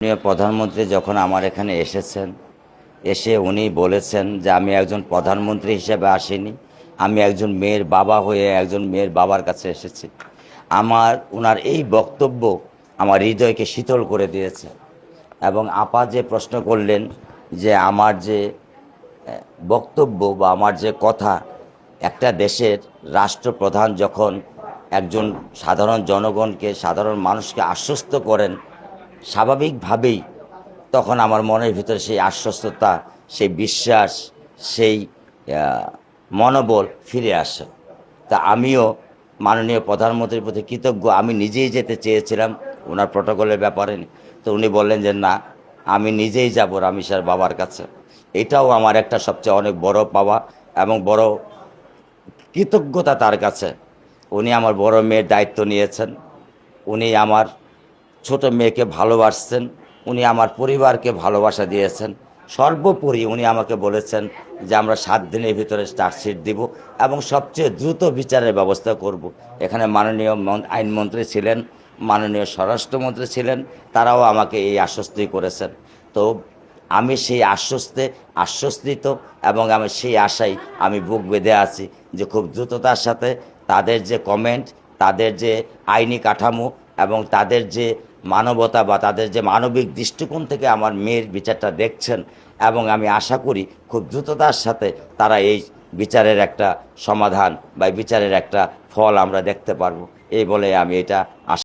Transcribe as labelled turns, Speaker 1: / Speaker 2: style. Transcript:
Speaker 1: মাননীয় প্রধানমন্ত্রী যখন আমার এখানে এসেছেন, এসে উনি বলেছেন যে আমি একজন প্রধানমন্ত্রী হিসেবে আসিনি, আমি একজন মেয়ের বাবা হয়ে একজন মেয়ের বাবার কাছে এসেছি। ওনার এই বক্তব্য আমার হৃদয়কে শীতল করে দিয়েছে। এবং আপা যে প্রশ্ন করলেন যে আমার যে বক্তব্য বা আমার যে কথা, একটা দেশের রাষ্ট্রপ্রধান যখন একজন সাধারণ জনগণকে, সাধারণ মানুষকে আশ্বস্ত করেন, স্বাভাবিকভাবেই তখন আমার মনের ভিতরে সেই আশ্বস্ততা, সেই বিশ্বাস, সেই মনোবল ফিরে আসে। তা আমিও মাননীয় প্রধানমন্ত্রীর প্রতি কৃতজ্ঞ। আমি নিজেই যেতে চেয়েছিলাম ওনার প্রটোকলের ব্যাপারে, তো উনি বললেন যে না, আমি নিজেই যাব রামিসার বাবার কাছে। এটাও আমার একটা সবচেয়ে অনেক বড় পাওয়া এবং বড় কৃতজ্ঞতা তার কাছে। উনি আমার বড় মেয়ের দায়িত্ব নিয়েছেন, উনি আমার ছোট মেয়েকে ভালোবাসছেন, উনি আমার পরিবারকে ভালোবাসা দিয়েছেন। সর্বোপরি উনি আমাকে বলেছেন যে আমরা 7 দিনের ভিতরে চার্জশিট দিব এবং সবচেয়ে দ্রুত বিচারের ব্যবস্থা করব। এখানে মাননীয় আইনমন্ত্রী ছিলেন, মাননীয় স্বরাষ্ট্রমন্ত্রী ছিলেন, তারাও আমাকে এই আশ্বস্তি করেছেন। তো আমি সেই আশ্বস্তিত এবং আমি সেই আশায় আমি বুক বেঁধে আছি যে খুব দ্রুততার সাথে তাদের যে কমেন্ট, তাদের যে আইনি কাঠামো এবং তাদের যে মানবতা বা তাদের যে মানবিক দৃষ্টিকোণ থেকে আমার মেয়ের বিচারটা দেখছেন, এবং আমি আশা করি খুব দ্রুততার সাথে তারা এই বিচারের একটা সমাধান বা বিচারের একটা ফল আমরা দেখতে পারবো, এই বলে আমি এটা আশা